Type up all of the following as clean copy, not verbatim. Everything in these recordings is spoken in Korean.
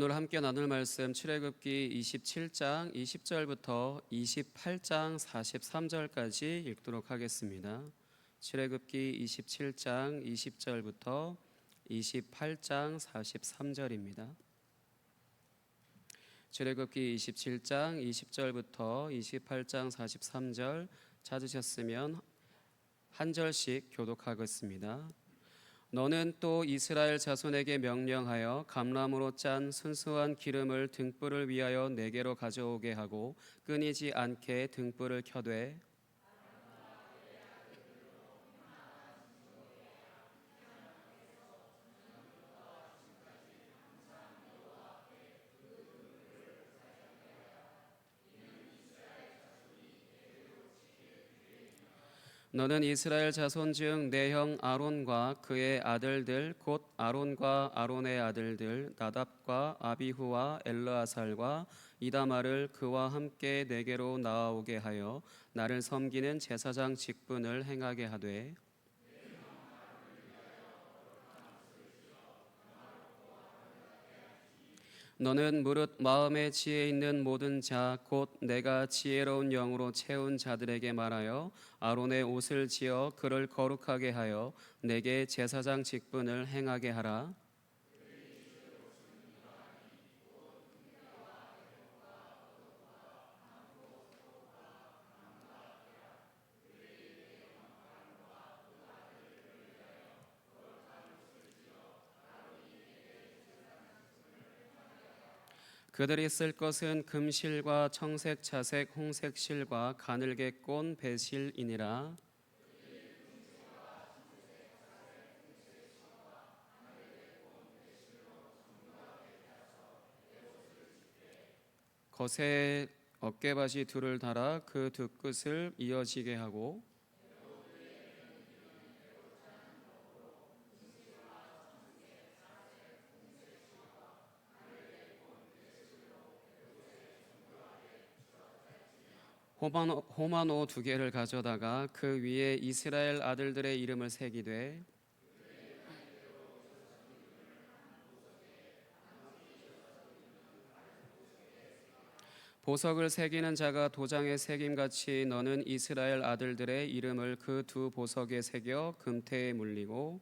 오늘 함께 나눌 말씀 출애굽기 27장 20절부터 28장 43절까지 읽도록 하겠습니다. 출애굽기 27장 20절부터 28장 43절입니다. 출애굽기 27장 20절부터 28장 43절 찾으셨으면 한 절씩 교독하겠습니다. 너는 또 이스라엘 자손에게 명령하여 감람으로 짠 순수한 기름을 등불을 위하여 내게로 가져오게 하고 끊이지 않게 등불을 켜되 너는 이스라엘 자손 중 내 형 아론과 그의 아들들 곧 아론과 아론의 아들들 나답과 아비후와 엘르아살과 이다말을 그와 함께 내게로 나아오게 하여 나를 섬기는 제사장 직분을 행하게 하되 너는 무릇 마음에 지혜 있는 모든 자 곧 내가 지혜로운 영으로 채운 자들에게 말하여 아론의 옷을 지어 그를 거룩하게 하여 내게 제사장 직분을 행하게 하라. 그들이 쓸 것은 금실과 청색, 자색, 홍색 실과 가늘게 꼰 배실이니라. 겉에 어깨바지 둘을 달아 그 두 끝을 이어지게 하고 호마노 두 개를 가져다가 그 위에 이스라엘 아들들의 이름을 새기되 보석을 새기는 자가 도장에 새김같이 너는 이스라엘 아들들의 이름을 그 두 보석에 새겨 금태에 물리고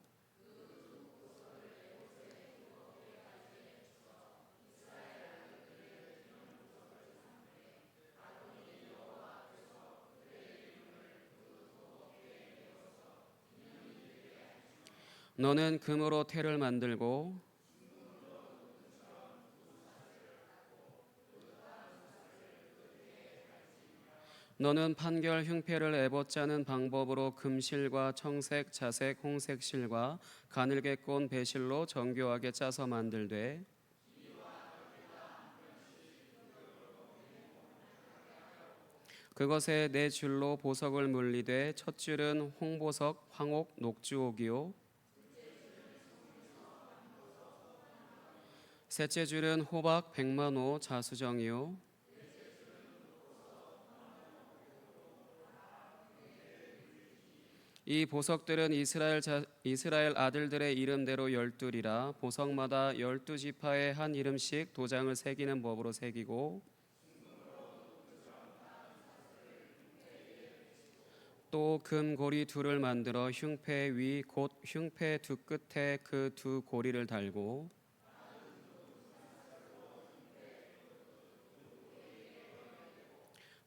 너는 금으로 태를 만들고 너는 판결 흉패를 에봇 짜는 방법으로 금실과 청색, 자색, 홍색 실과 가늘게 꼰 배실로 정교하게 짜서 만들되 그것에 네 줄로 보석을 물리되 첫 줄은 홍보석, 황옥, 녹주옥이요 셋째 줄은 호박, 백만호, 자수정이요 이 보석들은 이스라엘 아들들의 이름대로 12이라 보석마다 12지파의 한 이름씩 도장을 새기는 법으로 새기고 또 금고리 둘을 만들어 흉패 위 곧 흉패 두 끝에 그 두 고리를 달고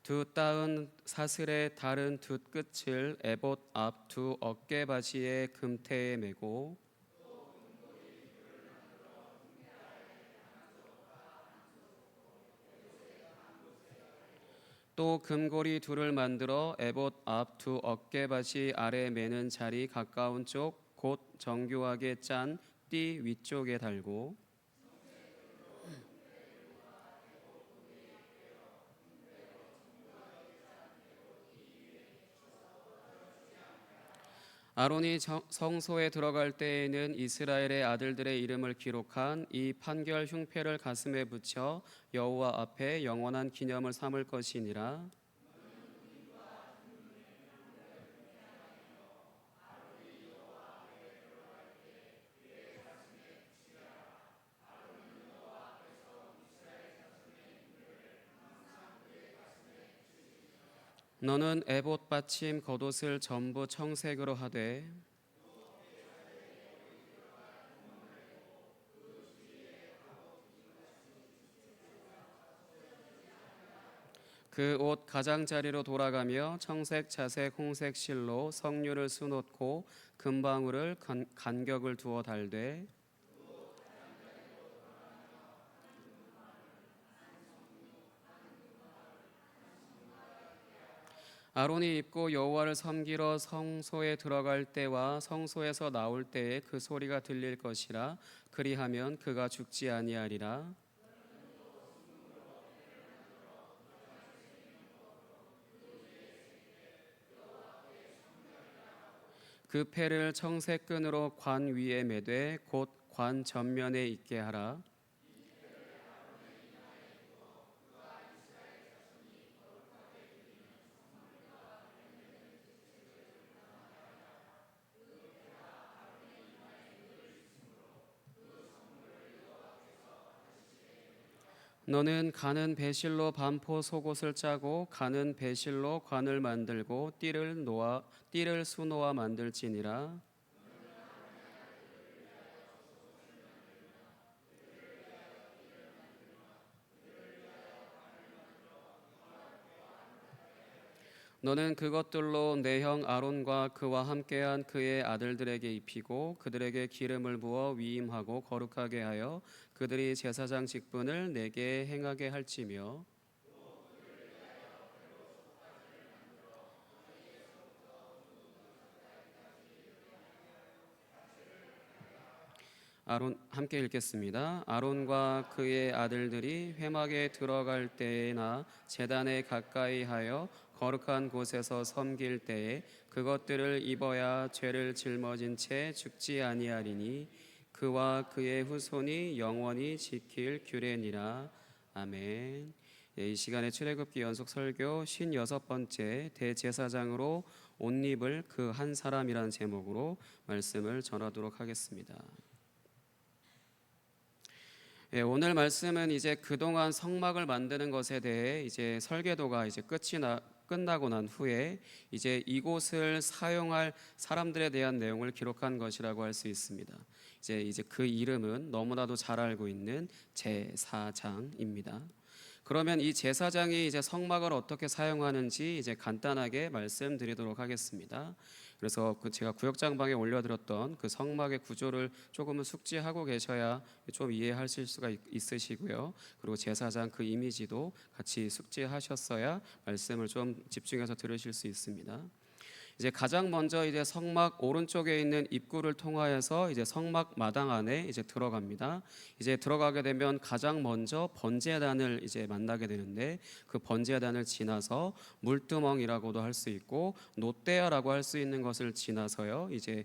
두 따은 사슬의 다른 두 끝을 에봇 앞 두 어깨바지의 금태에 메고 또 금고리 둘을 만들어 에봇 앞 두 어깨바지 아래 매는 자리 가까운 쪽 곧 정교하게 짠 띠 위쪽에 달고 아론이 성소에 들어갈 때에는 이스라엘의 아들들의 이름을 기록한 이 판결 흉패를 가슴에 붙여 여호와 앞에 영원한 기념을 삼을 것이니라. 너는 에봇 받침 겉옷을 전부 청색으로 하되 그 옷 가장자리로 돌아가며 청색, 자색, 홍색 실로 석류를 수놓고 금방울을 간격을 두어 달되 아론이 입고 여호와를 섬기러 성소에 들어갈 때와 성소에서 나올 때에 그 소리가 들릴 것이라. 그리하면 그가 죽지 아니하리라. 그 패를 청색 끈으로 관 위에 매되 곧 관 전면에 있게 하라. 너는 가는 배실로 반포 속옷을 짜고 가는 배실로 관을 만들고 띠를 수놓아 만들지니라. 너는 그것들로 내 형 아론과 그와 함께한 그의 아들들에게 입히고 그들에게 기름을 부어 위임하고 거룩하게 하여 그들이 제사장 직분을 내게 행하게 할지며. 아론 함께 읽겠습니다. 아론과 그의 아들들이 회막에 들어갈 때나 제단에 가까이 하여 거룩한 곳에서 섬길 때에 그것들을 입어야 죄를 짊어진 채 죽지 아니하리니 그와 그의 후손이 영원히 지킬 규례니라. 아멘. 이 시간에 출애굽기 연속 설교 56번째 대제사장으로 옷 입을 그 한 사람이라는 제목으로 말씀을 전하도록 하겠습니다. 오늘 말씀은 이제 그동안 성막을 만드는 것에 대해 이제 설계도가 이제 끝나고 난 후에 이제 이곳을 사용할 사람들에 대한 내용을 기록한 것이라고 할 수 있습니다. 이제 그 이름은 너무나도 잘 알고 있는 제사장입니다. 그러면 이 제사장이 이제 성막을 어떻게 사용하는지 이제 간단하게 말씀드리도록 하겠습니다. 그래서 제가 구역장방에 올려드렸던 그 성막의 구조를 조금은 숙지하고 계셔야 좀 이해하실 수가 있으시고요. 그리고 제사장 그 이미지도 같이 숙지하셨어야 말씀을 좀 집중해서 들으실 수 있습니다. 이제 가장 먼저 이제 성막 오른쪽에 있는 입구를 통하여서 이제 성막 마당 안에 이제 들어갑니다. 이제 들어가게 되면 가장 먼저 번제단을 이제 만나게 되는데 그 번제단을 지나서 물두멍이라고도 할 수 있고 놋대야라고 할 수 있는 것을 지나서요. 이제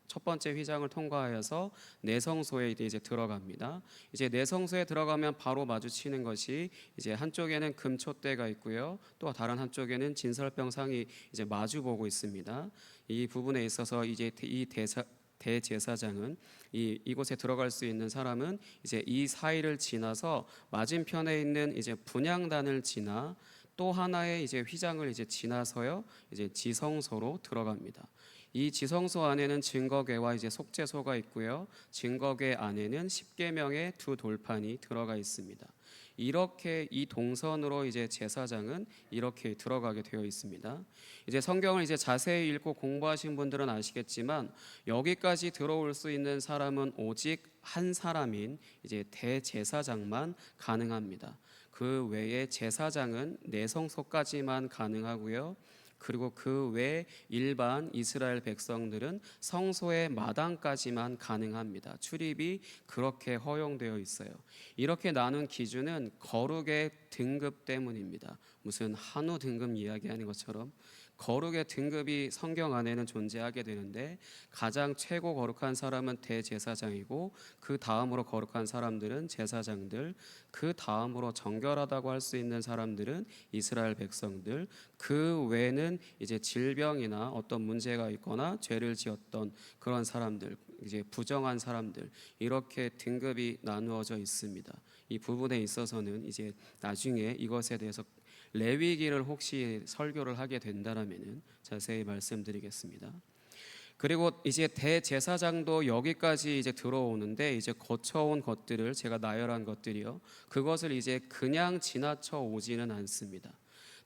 첫 번째 휘장을 통과하여서 내성소에 이제 들어갑니다. 이제 내성소에 들어가면 바로 마주치는 것이 이제 한쪽에는 금촛대가 있고요. 또 다른 한쪽에는 진설병상이 이제 마주 보고 있습니다. 이 부분에 있어서 이제 대제사장은 이곳에 들어갈 수 있는 사람은 이제 이 사이를 지나서 맞은편에 있는 이제 분향단을 지나 또 하나의 이제 휘장을 이제 지나서요. 이제 지성소로 들어갑니다. 이 지성소 안에는 증거궤와 이제 속죄소가 있고요. 증거궤 안에는 십계명의 두 돌판이 들어가 있습니다. 이렇게 이 동선으로 이제 제사장은 이렇게 들어가게 되어 있습니다. 이제 성경을 이제 자세히 읽고 공부하신 분들은 아시겠지만 여기까지 들어올 수 있는 사람은 오직 한 사람인 이제 대제사장만 가능합니다. 그 외에 제사장은 내성소까지만 가능하고요. 그리고 그 외 일반 이스라엘 백성들은 성소의 마당까지만 가능합니다. 출입이 그렇게 허용되어 있어요. 이렇게 나눈 기준은 거룩의 등급 때문입니다. 무슨 한우 등급 이야기하는 것처럼 거룩의 등급이 성경 안에는 존재하게 되는데 가장 최고 거룩한 사람은 대제사장이고 그 다음으로 거룩한 사람들은 제사장들, 그 다음으로 정결하다고 할 수 있는 사람들은 이스라엘 백성들, 그 외에는 이제 질병이나 어떤 문제가 있거나 죄를 지었던 그런 사람들, 이제 부정한 사람들, 이렇게 등급이 나누어져 있습니다. 이 부분에 있어서는 이제 나중에 이것에 대해서 레위기를 혹시 설교를 하게 된다라면은 자세히 말씀드리겠습니다. 그리고 이제 대제사장도 여기까지 이제 들어오는데 이제 거쳐온 것들을 제가 나열한 것들이요. 그것을 이제 그냥 지나쳐 오지는 않습니다.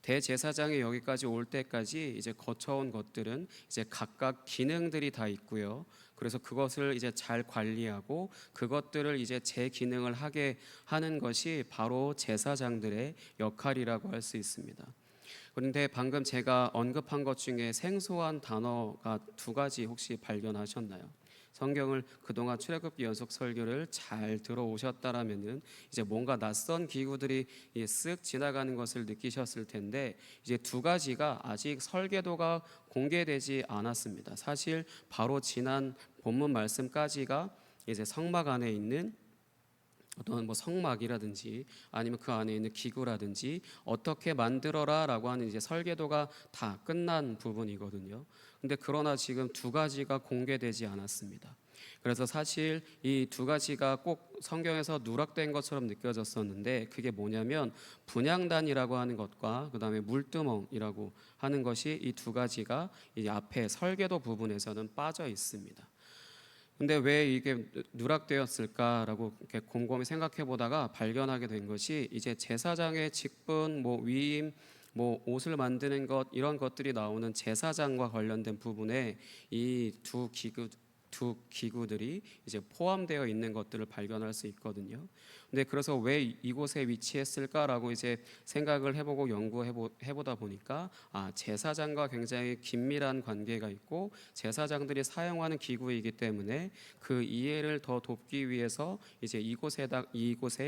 대제사장이 여기까지 올 때까지 이제 거쳐온 것들은 이제 각각 기능들이 다 있고요. 그래서 그것을 이제 잘 관리하고 그것들을 이제 제 기능을 하게 하는 것이 바로 제사장들의 역할이라고 할 수 있습니다. 그런데 방금 제가 언급한 것 중에 생소한 단어가 두 가지 혹시 발견하셨나요? 성경을 그동안 출애굽기 연속 설교를 잘 들어오셨다라면은 이제 뭔가 낯선 기구들이 쓱 지나가는 것을 느끼셨을 텐데 이제 두 가지가 아직 설계도가 공개되지 않았습니다. 사실 바로 지난 본문 말씀까지가 이제 성막 안에 있는 어떤 뭐 성막이라든지 아니면 그 안에 있는 기구라든지 어떻게 만들어라라고 하는 이제 설계도가 다 끝난 부분이거든요. 근데 그러나 지금 두 가지가 공개되지 않았습니다. 그래서 사실 이 두 가지가 꼭 성경에서 누락된 것처럼 느껴졌었는데 그게 뭐냐면 분향단이라고 하는 것과 그다음에 물두멍이라고 하는 것이 이 두 가지가 이 앞에 설계도 부분에서는 빠져 있습니다. 근데 왜 이게 누락되었을까라고 이렇게 곰곰이 생각해 보다가 발견하게 된 것이 이제 제사장의 직분, 뭐 위임, 뭐 옷을 만드는 것 이런 것들이 나오는 제사장과 관련된 부분에 이 두 기구들이 이제 포함되어 있는 것들을 발견할 수 있거든요. 근데 그래서 왜 이곳에 위치했을까라고 이제 생각을 해보고 연구해보다 보니까 제사장과 굉장히 긴밀한 관계가 있고 제사장들이 사용하는 기구이기 때문에 그 이해를 더 돕기 위해서 이제 이곳에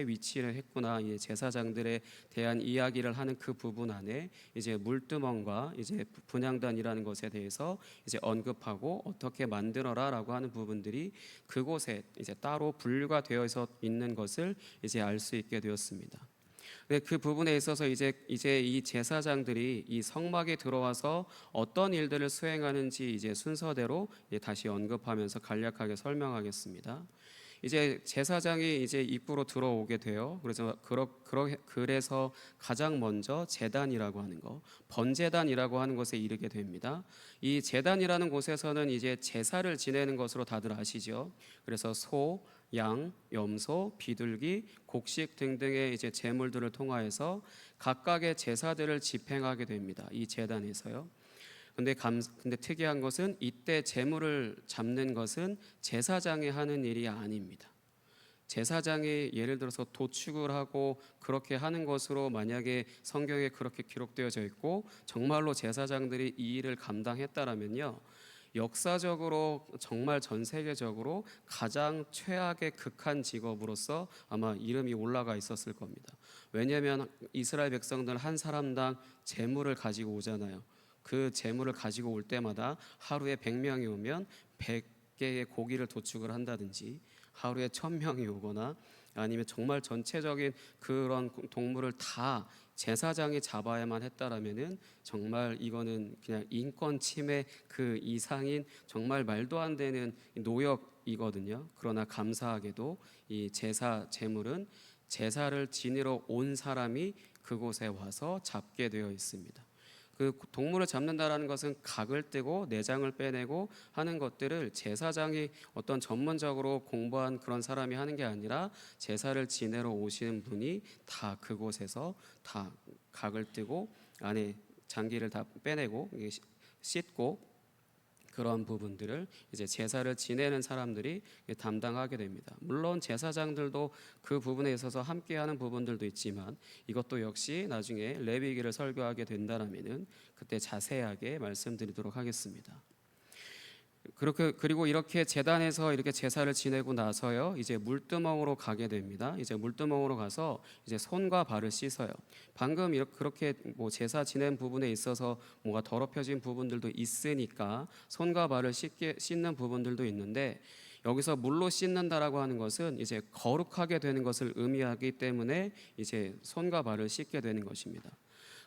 위치를 했구나. 이 제사장들에 대한 이야기를 하는 그 부분 안에 이제 물두멍과 이제 분향단이라는 것에 대해서 이제 언급하고 어떻게 만들어라라고 하는 부분들이 그곳에 이제 따로 분류가 되어서 있는 것을 이제 알 수 있게 되었습니다. 그 부분에 있어서 이제 이 제사장들이 이 성막에 들어와서 어떤 일들을 수행하는지 이제 순서대로 이제 다시 언급하면서 간략하게 설명하겠습니다. 이제 제사장이 이제 입구로 들어오게 돼요. 그래서 가장 먼저 제단이라고 하는 거, 번제단이라고 하는 곳에 이르게 됩니다. 이 제단이라는 곳에서는 이제 제사를 지내는 것으로 다들 아시죠. 그래서 소, 양, 염소, 비둘기, 곡식 등등의 이제 제물들을 통하여서 각각의 제사들을 집행하게 됩니다. 이 제단에서요. 근데 특이한 것은 이때 제물을 잡는 것은 제사장이 하는 일이 아닙니다. 제사장이 예를 들어서 도축을 하고 그렇게 하는 것으로 만약에 성경에 그렇게 기록되어져 있고 정말로 제사장들이 이 일을 감당했다라면요. 역사적으로 정말 전 세계적으로 가장 최악의 극한 직업으로서 아마 이름이 올라가 있었을 겁니다. 왜냐하면 이스라엘 백성들 한 사람당 제물을 가지고 오잖아요. 그 제물을 가지고 올 때마다 하루에 100명이 오면 100개의 고기를 도축을 한다든지 하루에 1000명이 오거나 아니면 정말 전체적인 그런 동물을 다 제사장이 잡아야만 했다라면은 정말 이거는 그냥 인권 침해 그 이상인 정말 말도 안 되는 노역이거든요. 그러나 감사하게도 이 제사 제물은 제사를 지내러 온 사람이 그곳에 와서 잡게 되어 있습니다. 그 동물을 잡는다라는 것은 각을 떼고 내장을 빼내고 하는 것들을 제사장이 어떤 전문적으로 공부한 그런 사람이 하는 게 아니라 제사를 지내러 오시는 분이 다 그곳에서 다 각을 떼고 안에 장기를 다 빼내고 씻고 그런 부분들을 이제 제사를 지내는 사람들이 담당하게 됩니다. 물론 제사장들도 그 부분에 있어서 함께하는 부분들도 있지만 이것도 역시 나중에 레위기를 설교하게 된다라면은 그때 자세하게 말씀드리도록 하겠습니다. 그리고 이렇게 제단에서 이렇게 제사를 지내고 나서요 이제 물두멍으로 가게 됩니다. 이제 물두멍으로 가서 이제 손과 발을 씻어요. 방금 그렇게 뭐 제사 지낸 부분에 있어서 뭔가 더럽혀진 부분들도 있으니까 손과 발을 씻는 부분들도 있는데 여기서 물로 씻는다라고 하는 것은 이제 거룩하게 되는 것을 의미하기 때문에 이제 손과 발을 씻게 되는 것입니다.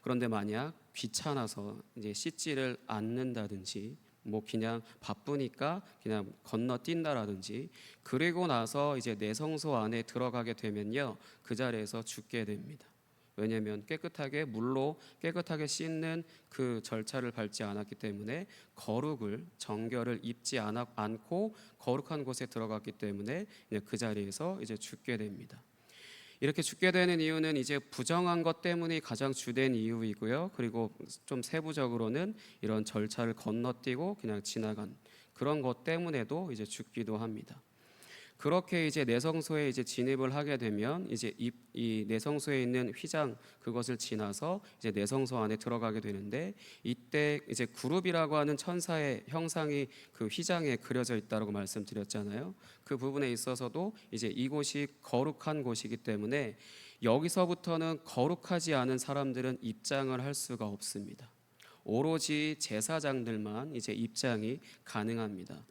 그런데 만약 귀찮아서 이제 씻지를 않는다든지 뭐 그냥 바쁘니까 그냥 건너뛴다라든지 그리고 나서 이제 내성소 안에 들어가게 되면요 그 자리에서 죽게 됩니다. 왜냐하면 깨끗하게 물로 깨끗하게 씻는 그 절차를 밟지 않았기 때문에 거룩을 정결을 입지 않고 거룩한 곳에 들어갔기 때문에 그 자리에서 이제 죽게 됩니다. 이렇게 죽게 되는 이유는 이제 부정한 것 때문이 가장 주된 이유이고요. 그리고 좀 세부적으로는 이런 절차를 건너뛰고 그냥 지나간 그런 것 때문에도 이제 죽기도 합니다. 그렇게 이제 내성소에 이제 진입을 하게 되면 이제 이 내성소에 있는 휘장 그것을 지나서 이제 내성소 안에 들어가게 되는데, 이때 이제 그룹이라고 하는 천사의 형상이 그 휘장에 그려져 있다고 말씀드렸잖아요. 그 부분에 있어서도 이제 이곳이 거룩한 곳이기 때문에 여기서부터는 거룩하지 않은 사람들은 입장을 할 수가 없습니다. 오로지 제사장들만 이제 입장이 가능합니다.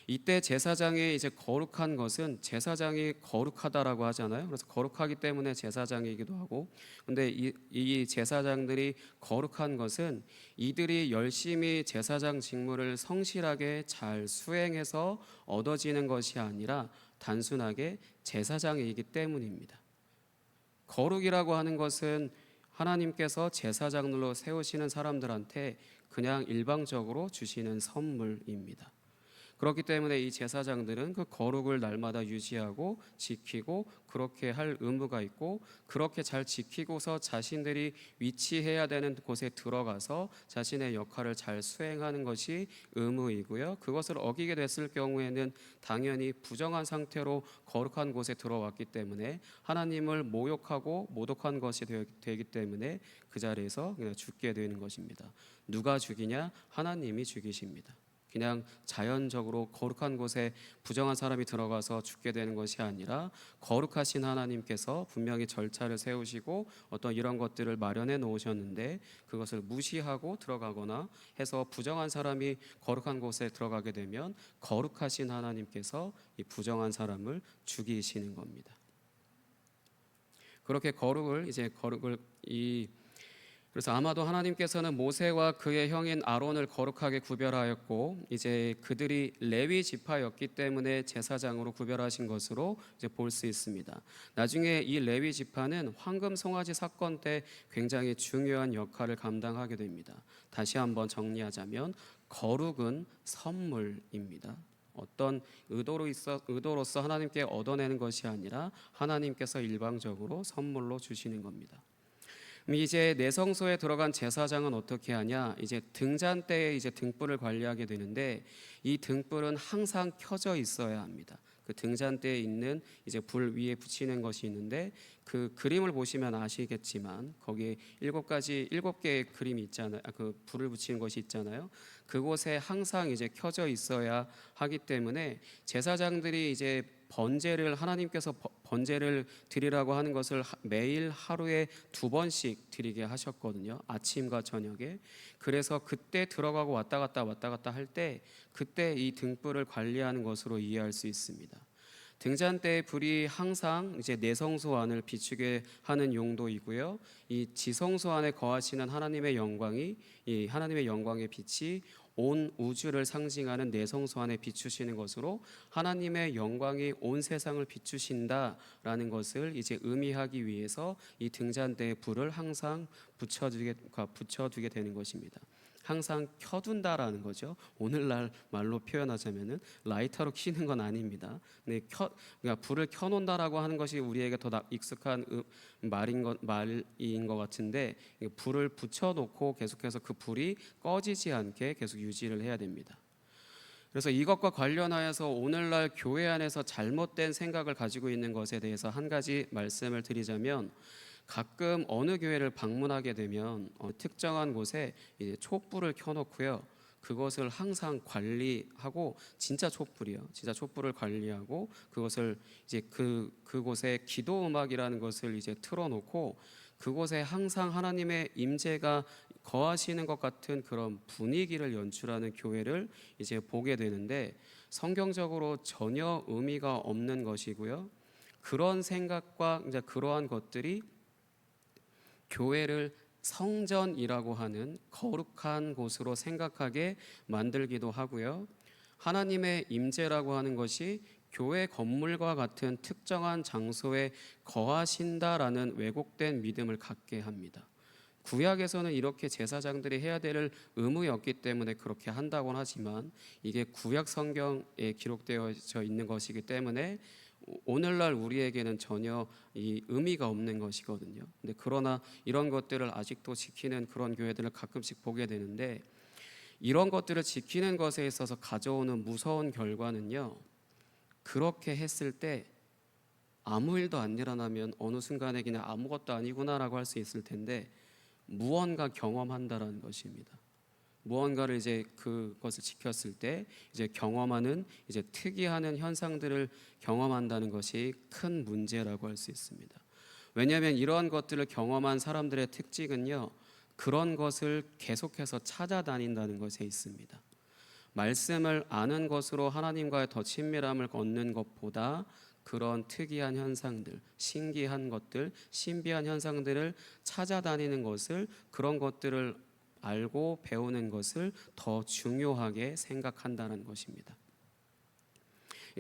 이때 제사장의 이제 거룩한 것은 제사장이 거룩하다라고 하잖아요. 그래서 거룩하기 때문에 제사장이기도 하고, 근데 이 제사장들이 거룩한 것은 이들이 열심히 제사장 직무를 성실하게 잘 수행해서 얻어지는 것이 아니라 단순하게 제사장이기 때문입니다. 거룩이라고 하는 것은 하나님께서 제사장으로 세우시는 사람들한테 그냥 일방적으로 주시는 선물입니다. 그렇기 때문에 이 제사장들은 그 거룩을 날마다 유지하고 지키고 그렇게 할 의무가 있고, 그렇게 잘 지키고서 자신들이 위치해야 되는 곳에 들어가서 자신의 역할을 잘 수행하는 것이 의무이고요. 그것을 어기게 됐을 경우에는 당연히 부정한 상태로 거룩한 곳에 들어왔기 때문에 하나님을 모욕하고 모독한 것이 되기 때문에 그 자리에서 그냥 죽게 되는 것입니다. 누가 죽이냐? 하나님이 죽이십니다. 그냥 자연적으로 거룩한 곳에 부정한 사람이 들어가서 죽게 되는 것이 아니라 거룩하신 하나님께서 분명히 절차를 세우시고 어떤 이런 것들을 마련해 놓으셨는데 그것을 무시하고 들어가거나 해서 부정한 사람이 거룩한 곳에 들어가게 되면 거룩하신 하나님께서 이 부정한 사람을 죽이시는 겁니다. 그렇게 그래서 아마도 하나님께서는 모세와 그의 형인 아론을 거룩하게 구별하였고, 이제 그들이 레위 지파였기 때문에 제사장으로 구별하신 것으로 이제 볼 수 있습니다. 나중에 이 레위 지파는 황금 송아지 사건 때 굉장히 중요한 역할을 감당하게 됩니다. 다시 한번 정리하자면 거룩은 선물입니다. 어떤 의도로서 하나님께 얻어내는 것이 아니라 하나님께서 일방적으로 선물로 주시는 겁니다. 이제 내성소에 들어간 제사장은 어떻게 하냐? 이제 등잔 때에 이제 등불을 관리하게 되는데, 이 등불은 항상 켜져 있어야 합니다. 그 등잔대에 있는 이제 불 위에 붙이는 것이 있는데, 그 그림을 보시면 아시겠지만 거기에 7개의 그림이 있잖아요. 그 불을 붙이는 것이 있잖아요. 그곳에 항상 이제 켜져 있어야 하기 때문에 제사장들이 이제 하나님께서 번제를 드리라고 하는 것을 매일 하루에 2번씩 드리게 하셨거든요. 아침과 저녁에. 그래서 그때 들어가고 왔다 갔다 할 때 그때 이 등불을 관리하는 것으로 이해할 수 있습니다. 등잔대의 불이 항상 이제 내성소 안을 비추게 하는 용도이고요. 이 지성소 안에 거하시는 하나님의 영광의 빛이 온 우주를 상징하는 내성소 안에 비추시는 것으로 하나님의 영광이 온 세상을 비추신다라는 것을 이제 의미하기 위해서 이 등잔대에 불을 항상 붙여두게 되는 것입니다. 항상 켜둔다라는 거죠. 오늘날 말로 표현하자면은 라이터로 켜는 건 아닙니다. 네, 그러니까 불을 켜놓는다라고 하는 것이 우리에게 더 익숙한 말인 것 같은데, 불을 붙여놓고 계속해서 그 불이 꺼지지 않게 계속 유지를 해야 됩니다. 그래서 이것과 관련하여서 오늘날 교회 안에서 잘못된 생각을 가지고 있는 것에 대해서 한 가지 말씀을 드리자면, 가끔 어느 교회를 방문하게 되면 특정한 곳에 이제 촛불을 켜놓고요. 그것을 항상 관리하고, 진짜 촛불을 관리하고 그것을 이제 그곳에 기도 음악이라는 것을 이제 틀어놓고 그곳에 항상 하나님의 임재가 거하시는 것 같은 그런 분위기를 연출하는 교회를 이제 보게 되는데, 성경적으로 전혀 의미가 없는 것이고요. 그런 생각과 이제 그러한 것들이 교회를 성전이라고 하는 거룩한 곳으로 생각하게 만들기도 하고요. 하나님의 임재라고 하는 것이 교회 건물과 같은 특정한 장소에 거하신다라는 왜곡된 믿음을 갖게 합니다. 구약에서는 이렇게 제사장들이 해야 될 의무였기 때문에 그렇게 한다고는 하지만 이게 구약 성경에 기록되어져 있는 것이기 때문에 오늘날 우리에게는 전혀 이 의미가 없는 것이거든요. 근데 그러나 이런 것들을 아직도 지키는 그런 교회들을 가끔씩 보게 되는데, 이런 것들을 지키는 것에 있어서 가져오는 무서운 결과는요, 그렇게 했을 때 아무 일도 안 일어나면 어느 순간에 그냥 아무것도 아니구나라고 할 수 있을 텐데, 무언가 경험한다라는 것입니다. 무언가를 이제 그것을 지켰을 때 이제 경험하는, 이제 특이하는 현상들을 경험한다는 것이 큰 문제라고 할 수 있습니다. 왜냐하면 이러한 것들을 경험한 사람들의 특징은요, 그런 것을 계속해서 찾아다닌다는 것에 있습니다. 말씀을 아는 것으로 하나님과의 더 친밀함을 얻는 것보다 그런 특이한 현상들, 신기한 것들, 신비한 현상들을 찾아다니는 것을, 그런 것들을 알고 배우는 것을 더 중요하게 생각한다는 것입니다.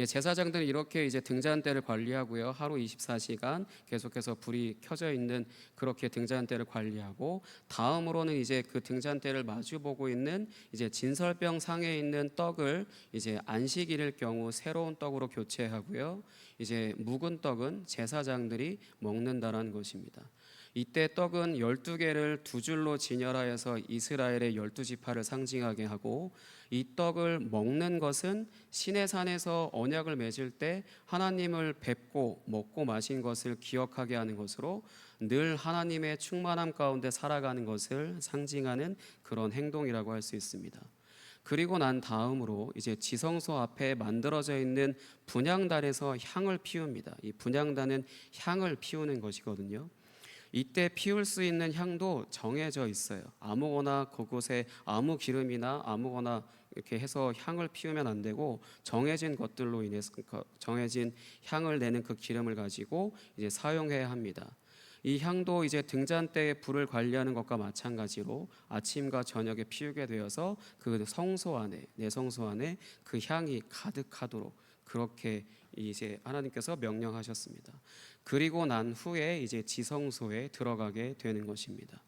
제사장들은 이렇게 이제 등잔대를 관리하고요. 하루 24시간 계속해서 불이 켜져 있는 그렇게 등잔대를 관리하고, 다음으로는 이제 그 등잔대를 마주보고 있는 이제 진설병 상에 있는 떡을 이제 안식일일 경우 새로운 떡으로 교체하고요. 이제 묵은 떡은 제사장들이 먹는다라는 것입니다. 이때 떡은 12개를 두 줄로 진열하여서 이스라엘의 12지파를 상징하게 하고, 이 떡을 먹는 것은 시내산에서 언약을 맺을 때 하나님을 뵙고 먹고 마신 것을 기억하게 하는 것으로, 늘 하나님의 충만함 가운데 살아가는 것을 상징하는 그런 행동이라고 할 수 있습니다. 그리고 난 다음으로 이제 지성소 앞에 만들어져 있는 분향단에서 향을 피웁니다. 이 분향단은 향을 피우는 것이거든요. 이때 피울 수 있는 향도 정해져 있어요. 아무거나 그곳에 아무 기름이나 아무거나 이렇게 해서 향을 피우면 안 되고, 정해진 것들로 인해서 정해진 향을 내는 그 기름을 가지고 이제 사용해야 합니다. 이 향도 이제 등잔대에 불을 관리하는 것과 마찬가지로 아침과 저녁에 피우게 되어서 그 성소 안에, 내 성소 안에 그 향이 가득하도록 그렇게 이제 하나님께서 명령하셨습니다. 그리고 난 후에 이제 지성소에 들어가게 되는 것입니다.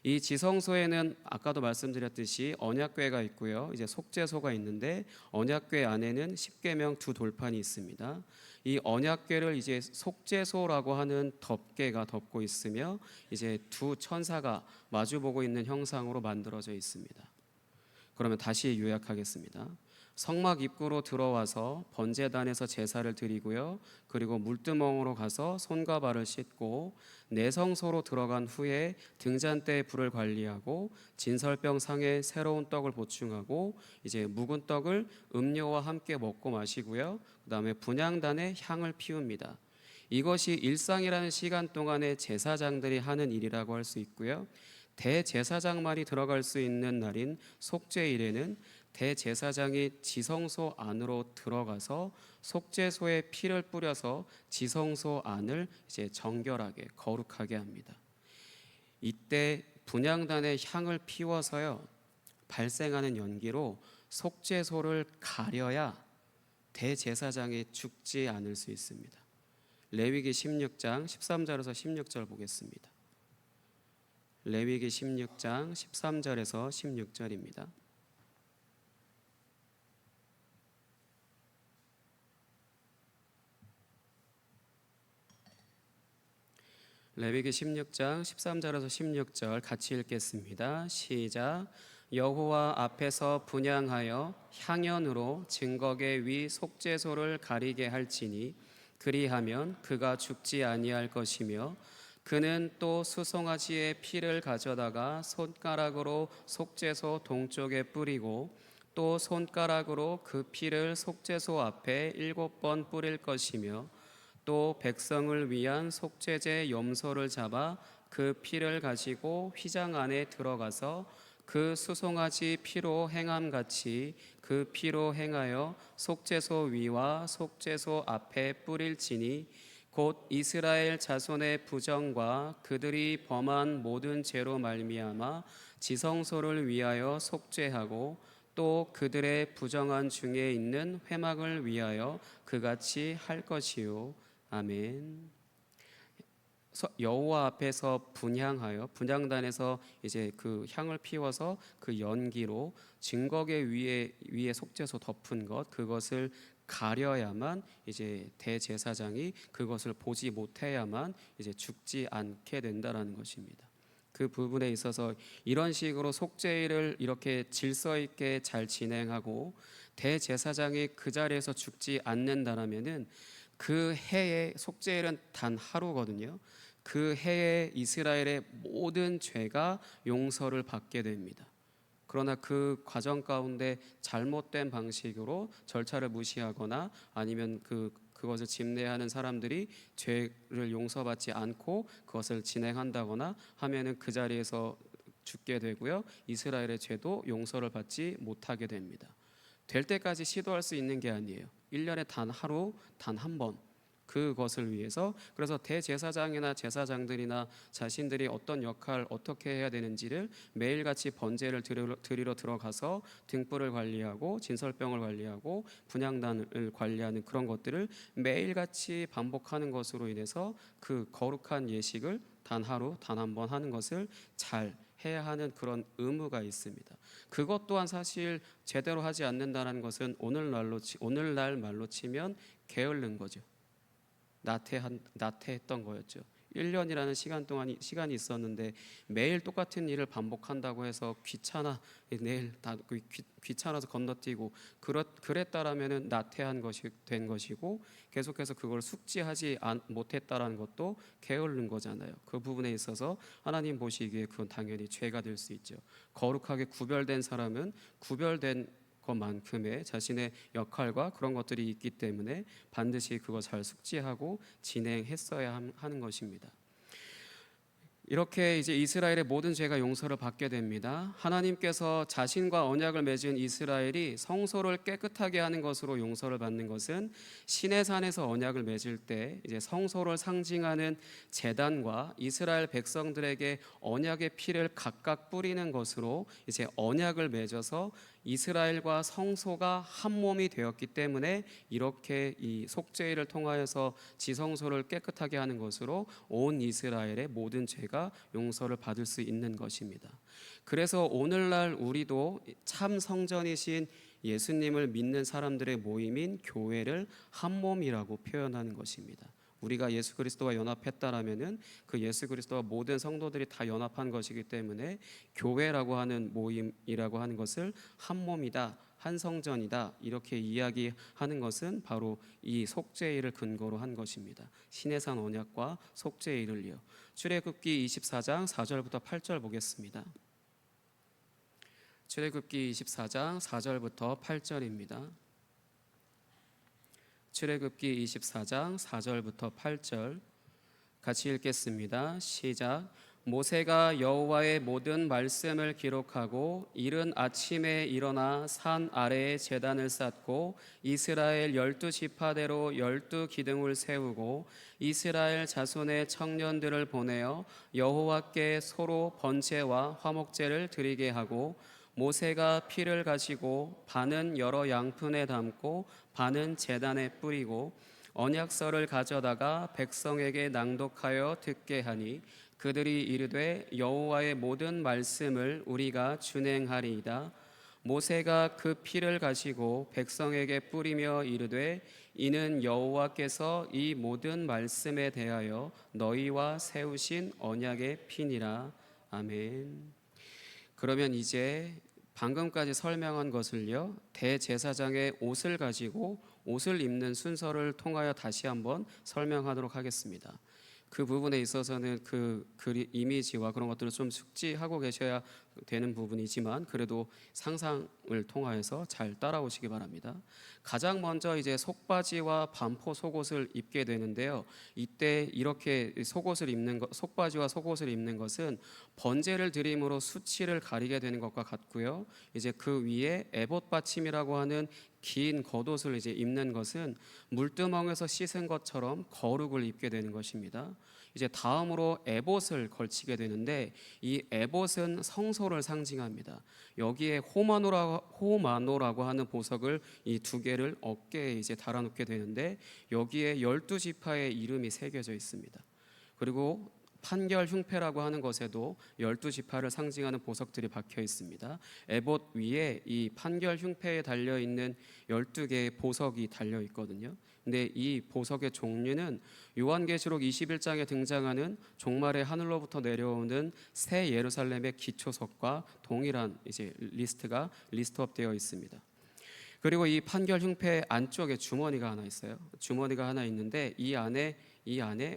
이 지성소에는 아까도 말씀드렸듯이 언약궤가 있고요. 이제 속죄소가 있는데, 언약궤 안에는 십계명 두 돌판이 있습니다. 이 언약궤를 이제 속죄소라고 하는 덮개가 덮고 있으며, 이제 두 천사가 마주보고 있는 형상으로 만들어져 있습니다. 그러면 다시 요약하겠습니다. 성막 입구로 들어와서 번제단에서 제사를 드리고요. 그리고 물두멍으로 가서 손과 발을 씻고, 내성소로 들어간 후에 등잔대에 불을 관리하고, 진설병 상에 새로운 떡을 보충하고, 이제 묵은 떡을 음료와 함께 먹고 마시고요. 그다음에 분향단에 향을 피웁니다. 이것이 일상이라는 시간 동안에 제사장들이 하는 일이라고 할 수 있고요. 대제사장만이 들어갈 수 있는 날인 속죄일에는 대제사장이 지성소 안으로 들어가서 속죄소에 피를 뿌려서 지성소 안을 이제 정결하게 거룩하게 합니다. 이때 분향단의 향을 피워서요, 발생하는 연기로 속죄소를 가려야 대제사장이 죽지 않을 수 있습니다. 레위기 16장 13절에서 16절 보겠습니다. 레위기 16장 13절에서 16절입니다. 레위기 16장 13절에서 16절 같이 읽겠습니다. 시작. 여호와 앞에서 분향하여 향연으로 증거계 위 속죄소를 가리게 할지니, 그리하면 그가 죽지 아니할 것이며, 그는 또 수송아지의 피를 가져다가 손가락으로 속죄소 동쪽에 뿌리고, 또 손가락으로 그 피를 속죄소 앞에 7번 뿌릴 것이며, 또 백성을 위한 속죄제 염소를 잡아 그 피를 가지고 휘장 안에 들어가서 그 수송아지 피로 행함같이 그 피로 행하여 속죄소 위와 속죄소 앞에 뿌릴지니, 곧 이스라엘 자손의 부정과 그들이 범한 모든 죄로 말미암아 지성소를 위하여 속죄하고, 또 그들의 부정한 중에 있는 회막을 위하여 그같이 할 것이요. 아멘. 여호와 앞에서 분향하여 분향단에서 이제 그 향을 피워서 그 연기로 증거계 위에 속죄소 덮은 것, 그것을 가려야만 이제 대제사장이 그것을 보지 못해야만 이제 죽지 않게 된다라는 것입니다. 그 부분에 있어서 이런 식으로 속죄일을 이렇게 질서 있게 잘 진행하고 대제사장이 그 자리에서 죽지 않는다라면은 그 해의 속죄일은 단 하루거든요. 그 해에 이스라엘의 모든 죄가 용서를 받게 됩니다. 그러나 그 과정 가운데 잘못된 방식으로 절차를 무시하거나 아니면 그것을 집례하는 사람들이 죄를 용서받지 않고 그것을 진행한다거나 하면은 그 자리에서 죽게 되고요. 이스라엘의 죄도 용서를 받지 못하게 됩니다. 될 때까지 시도할 수 있는 게 아니에요. 1년에 단 하루, 단 한 번. 그것을 위해서 그래서 대제사장이나 제사장들이나 자신들이 어떤 역할 어떻게 해야 되는지를 매일같이 번제를 드리러 들어가서 등불을 관리하고 진설병을 관리하고 분향단을 관리하는 그런 것들을 매일같이 반복하는 것으로 인해서 그 거룩한 예식을 단 하루 단 한 번 하는 것을 잘 해야 하는 그런 의무가 있습니다. 그것 또한 사실 제대로 하지 않는다는 것은 오늘날 말로 치면 게을른 거죠. 나태했던 거였죠. 1년이라는 시간이 있었는데 매일 똑같은 일을 반복한다고 해서 내일 귀찮아서 건너뛰고 그랬다라면은 나태한 것이 된 것이고 계속해서 그걸 숙지하지 못했다라는 것도 게으른 거잖아요. 그 부분에 있어서 하나님 보시기에 그건 당연히 죄가 될 수 있죠. 거룩하게 구별된 사람은 구별된 것만큼의 자신의 역할과 그런 것들이 있기 때문에 반드시 그거 잘 숙지하고 진행했어야 하는 것입니다. 이렇게 이제 이스라엘의 모든 죄가 용서를 받게 됩니다. 하나님께서 자신과 언약을 맺은 이스라엘이 성소를 깨끗하게 하는 것으로 용서를 받는 것은 시내산에서 언약을 맺을 때 이제 성소를 상징하는 제단과 이스라엘 백성들에게 언약의 피를 각각 뿌리는 것으로 이제 언약을 맺어서 이스라엘과 성소가 한 몸이 되었기 때문에 이렇게 이 속죄일을 통하여서 지성소를 깨끗하게 하는 것으로 온 이스라엘의 모든 죄가 용서를 받을 수 있는 것입니다. 그래서 오늘날 우리도 참 성전이신 예수님을 믿는 사람들의 모임인 교회를 한 몸이라고 표현하는 것입니다. 우리가 예수 그리스도와 연합했다라면은 그 예수 그리스도와 모든 성도들이 다 연합한 것이기 때문에 교회라고 하는 모임이라고 하는 것을 한 몸이다, 한 성전이다 이렇게 이야기하는 것은 바로 이 속죄일을 근거로 한 것입니다. 시내산 언약과 속죄일을요. 출애굽기 24장 4절부터 8절 보겠습니다. 출애굽기 24장 4절부터 8절입니다. 출애굽기 24장 4절부터 8절 같이 읽겠습니다. 시작. 모세가 여호와의 모든 말씀을 기록하고 이른 아침에 일어나 산 아래에 제단을 쌓고 이스라엘 12지파대로 12기둥을 세우고 이스라엘 자손의 청년들을 보내어 여호와께 소로 번제와 화목제를 드리게 하고 모세가 피를 가지고 반은 여러 양푼에 담고 반은 제단에 뿌리고 언약서를 가져다가 백성에게 낭독하여 듣게 하니 그들이 이르되 여호와의 모든 말씀을 우리가 준행하리이다. 모세가 그 피를 가지고 백성에게 뿌리며 이르되 이는 여호와께서 이 모든 말씀에 대하여 너희와 세우신 언약의 피니라. 아멘. 그러면 이제 방금까지 설명한 것을요, 대제사장의 옷을 가지고 옷을 입는 순서를 통하여 다시 한번 설명하도록 하겠습니다. 그 부분에 있어서는 그 이미지와 그런 것들을 좀 숙지하고 계셔야 되는 부분이지만 그래도 상상을 통하여서 잘 따라오시기 바랍니다. 가장 먼저 이제 속바지와 반포 속옷을 입게 되는데요. 이때 이렇게 속바지와 속옷을 입는 것은 번제를 드림으로 수치를 가리게 되는 것과 같고요. 이제 그 위에 에봇 받침이라고 하는 긴 겉옷을 이제 입는 것은 물두멍에서 씻은 것처럼 거룩을 입게 되는 것입니다. 이제 다음으로 에봇을 걸치게 되는데 이 에봇은 성소를 상징합니다. 여기에 호마노라고 하는 보석을 이 두 개를 어깨에 이제 달아놓게 되는데 여기에 12지파의 이름이 새겨져 있습니다. 그리고 판결 흉패라고 하는 것에도 12지파를 상징하는 보석들이 박혀 있습니다. 에봇 위에 이 판결 흉패에 달려 있는 12개의 보석이 달려 있거든요. 근데 이 보석의 종류는 요한계시록 21장에 등장하는 종말의 하늘로부터 내려오는 새 예루살렘의 기초석과 동일한 이제 리스트업 되어 있습니다. 그리고 이 판결 흉패 안쪽에 주머니가 하나 있어요. 주머니가 하나 있는데 이 안에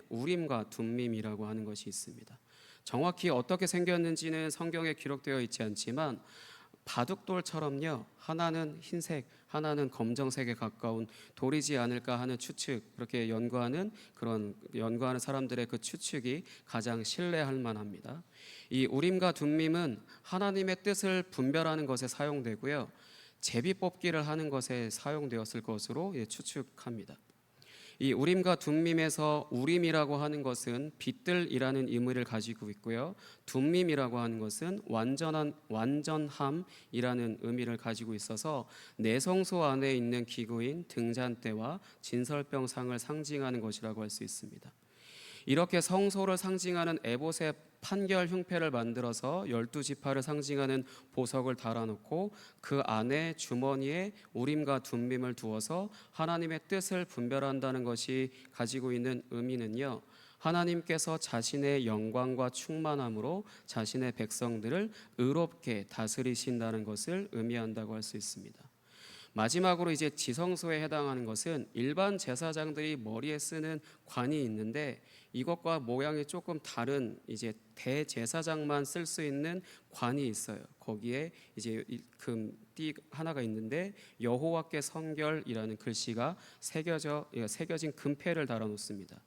우림과 둠밈이라고 하는 것이 있습니다. 정확히 어떻게 생겼는지는 성경에 기록되어 있지 않지만 바둑돌처럼요, 하나는 흰색, 하나는 검정색에 가까운 돌이지 않을까 하는 추측, 그렇게 연구하는 사람들의 그 추측이 가장 신뢰할 만합니다. 이 우림과 둠밈은 하나님의 뜻을 분별하는 것에 사용되고요, 제비 뽑기를 하는 것에 사용되었을 것으로 추측합니다. 이 우림과 둠밈에서 우림이라고 하는 것은 빛들이라는 의미를 가지고 있고요, 둠밈이라고 하는 것은 완전함이라는 의미를 가지고 있어서 내성소 안에 있는 기구인 등잔대와 진설병상을 상징하는 것이라고 할 수 있습니다. 이렇게 성소를 상징하는 에봇의 판결 흉패를 만들어서 12지파를 상징하는 보석을 달아놓고 그 안에 주머니에 우림과 둠밈을 두어서 하나님의 뜻을 분별한다는 것이 가지고 있는 의미는요, 하나님께서 자신의 영광과 충만함으로 자신의 백성들을 의롭게 다스리신다는 것을 의미한다고 할 수 있습니다. 마지막으로 이제 지성소에 해당하는 것은 일반 제사장들이 머리에 쓰는 관이 있는데 이것과 모양이 조금 다른 이제 대제사장만 쓸 수 있는 관이 있어요. 거기에 이제 금띠 하나가 있는데 여호와께 성결이라는 글씨가 새겨진 금패를 달아 놓습니다.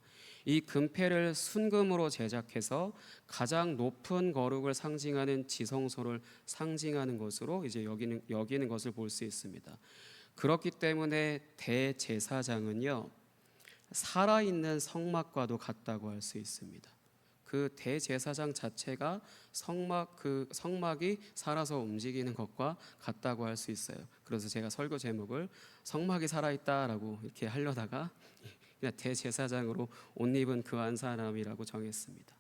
이 금패를 순금으로 제작해서 가장 높은 거룩을 상징하는 지성소를 상징하는 것으로 이제 여기는 것을 볼 수 있습니다. 그렇기 때문에 대제사장은요, 살아있는 성막과도 같다고 할 수 있습니다. 그 대제사장 자체가 성막이 살아서 움직이는 것과 같다고 할 수 있어요. 그래서 제가 설교 제목을 성막이 살아있다라고 이렇게 하려다가 그냥 대제사장으로 옷 입은 그 한 사람이라고 정했습니다.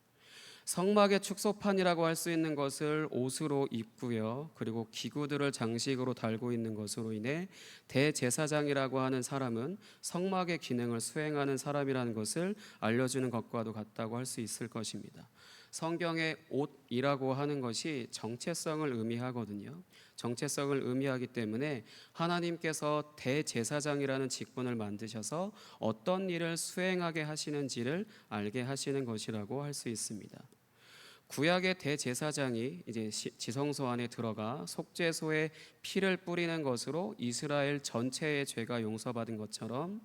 성막의 축소판이라고 할 수 있는 것을 옷으로 입고요, 그리고 기구들을 장식으로 달고 있는 것으로 인해 대제사장이라고 하는 사람은 성막의 기능을 수행하는 사람이라는 것을 알려주는 것과도 같다고 할 수 있을 것입니다. 성경의 옷이라고 하는 것이 정체성을 의미하거든요. 정체성을 의미하기 때문에 하나님께서 대제사장이라는 직분을 만드셔서 어떤 일을 수행하게 하시는지를 알게 하시는 것이라고 할 수 있습니다. 구약의 대제사장이 이제 지성소 안에 들어가 속죄소에 피를 뿌리는 것으로 이스라엘 전체의 죄가 용서받은 것처럼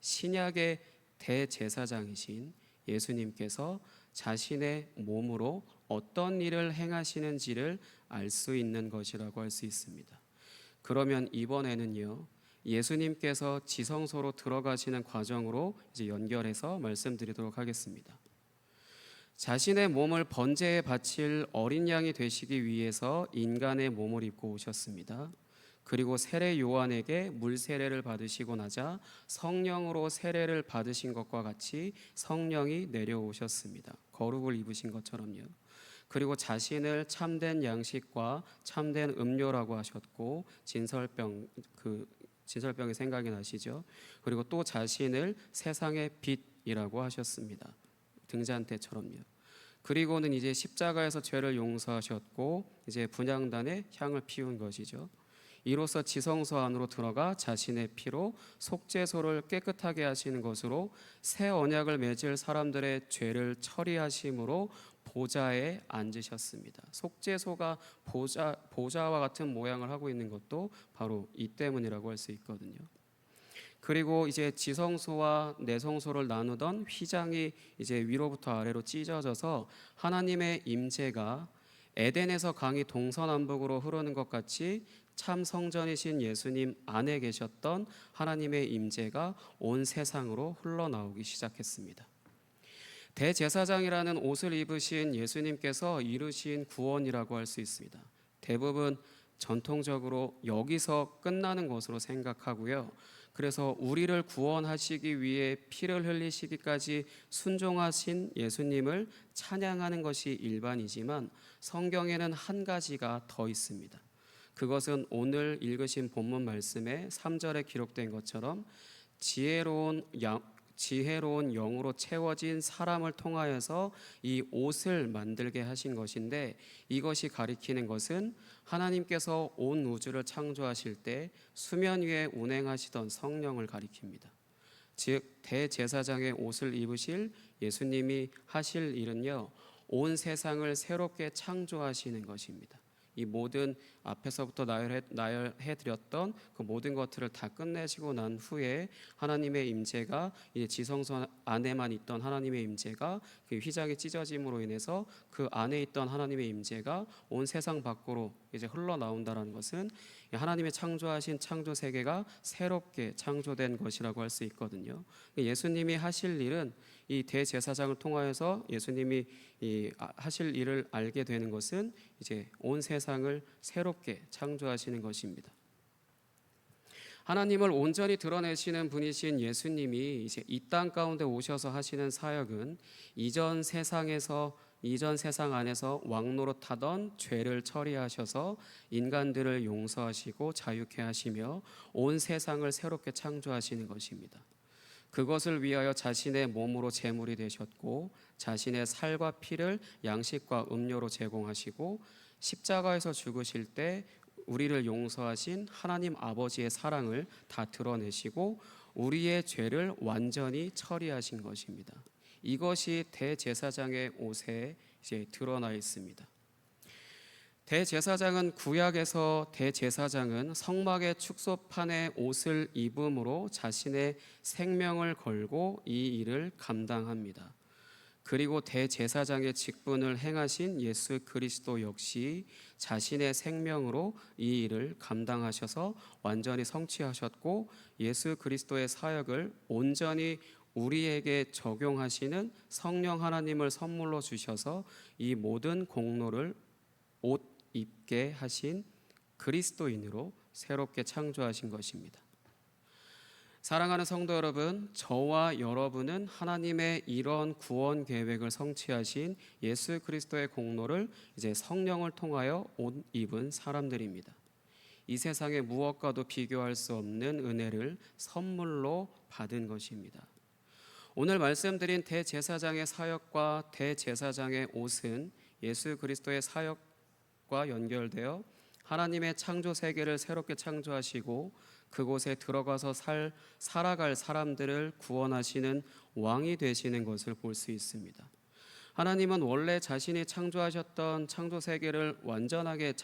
신약의 대제사장이신 예수님께서 자신의 몸으로 어떤 일을 행하시는지를 알 수 있는 것이라고 할 수 있습니다. 그러면 이번에는요, 예수님께서 지성소로 들어가시는 과정으로 이제 연결해서 말씀드리도록 하겠습니다. 자신의 몸을 번제에 바칠 어린 양이 되시기 위해서 인간의 몸을 입고 오셨습니다. 그리고 세례 요한에게 물 세례를 받으시고 나자 성령으로 세례를 받으신 것과 같이 성령이 내려오셨습니다. 거룩을 입으신 것처럼요. 그리고 자신을 참된 양식과 참된 음료라고 하셨고 진설병이 생각이 나시죠. 그리고 또 자신을 세상의 빛이라고 하셨습니다. 등잔대처럼요. 그리고는 이제 십자가에서 죄를 용서하셨고 이제 분향단에 향을 피운 것이죠. 이로써 지성소 안으로 들어가 자신의 피로 속죄소를 깨끗하게 하시는 것으로 새 언약을 맺을 사람들의 죄를 처리하심으로 보좌에 앉으셨습니다. 속죄소가 보좌와 같은 모양을 하고 있는 것도 바로 이 때문이라고 할 수 있거든요. 그리고 이제 지성소와 내성소를 나누던 휘장이 이제 위로부터 아래로 찢어져서 하나님의 임재가 에덴에서 강이 동서남북으로 흐르는 것 같이 참 성전이신 예수님 안에 계셨던 하나님의 임재가 온 세상으로 흘러나오기 시작했습니다. 대제사장이라는 옷을 입으신 예수님께서 이루신 구원이라고 할 수 있습니다. 대부분 전통적으로 여기서 끝나는 것으로 생각하고요. 그래서 우리를 구원하시기 위해 피를 흘리시기까지 순종하신 예수님을 찬양하는 것이 일반이지만 성경에는 한 가지가 더 있습니다. 그것은 오늘 읽으신 본문 말씀에 3절에 기록된 것처럼 지혜로운 영으로 채워진 사람을 통하여서 이 옷을 만들게 하신 것인데, 이것이 가리키는 것은 하나님께서 온 우주를 창조하실 때 수면 위에 운행하시던 성령을 가리킵니다. 즉 대제사장의 옷을 입으실 예수님이 하실 일은요, 온 세상을 새롭게 창조하시는 것입니다. 이 모든 앞에서부터 나열해드렸던 그 모든 것들을 다 끝내시고 난 후에 하나님의 임재가 이제 지성소 안에만 있던 하나님의 임재가 그 휘장이 찢어짐으로 인해서 그 안에 있던 하나님의 임재가 온 세상 밖으로 이제 흘러나온다는 것은 하나님의 창조하신 창조 세계가 새롭게 창조된 것이라고 할 수 있거든요. 예수님이 하실 일은 이 대제사장을 통하여서 예수님이 하실 일을 알게 되는 것은 이제 온 세상을 새롭게 창조하시는 것입니다. 하나님을 온전히 드러내시는 분이신 예수님이 이제 이 땅 가운데 오셔서 하시는 사역은 이전 세상 안에서 왕노릇하던 죄를 처리하셔서 인간들을 용서하시고 자유케 하시며 온 세상을 새롭게 창조하시는 것입니다. 그것을 위하여 자신의 몸으로 제물이 되셨고 자신의 살과 피를 양식과 음료로 제공하시고 십자가에서 죽으실 때 우리를 용서하신 하나님 아버지의 사랑을 다 드러내시고 우리의 죄를 완전히 처리하신 것입니다. 이것이 대제사장의 옷에 이제 드러나 있습니다. 대제사장은 구약에서 대제사장은 성막의 축소판의 옷을 입음으로 자신의 생명을 걸고 이 일을 감당합니다. 그리고 대제사장의 직분을 행하신 예수 그리스도 역시 자신의 생명으로 이 일을 감당하셔서 완전히 성취하셨고 예수 그리스도의 사역을 온전히 우리에게 적용하시는 성령 하나님을 선물로 주셔서 이 모든 공로를 옷 입게 하신 그리스도인으로 새롭게 창조하신 것입니다. 사랑하는 성도 여러분, 저와 여러분은 하나님의 이런 구원 계획을 성취하신 예수 그리스도의 공로를 이제 성령을 통하여 옷 입은 사람들입니다. 이 세상의 무엇과도 비교할 수 없는 은혜를 선물로 받은 것입니다. 오늘 말씀드린 대제사장의 사역과 대제사장의 옷은 예수 그리스도의 사역과 연결되어 하나님의 창조 세계를 새롭게 창조하시고 그곳에 들어가서 살아갈 사람들을 구원하시는 왕이 되시는 것을 볼 수 있습니다. 하나님은 원래 자신이 창조하셨던 창조 세계를 완전하게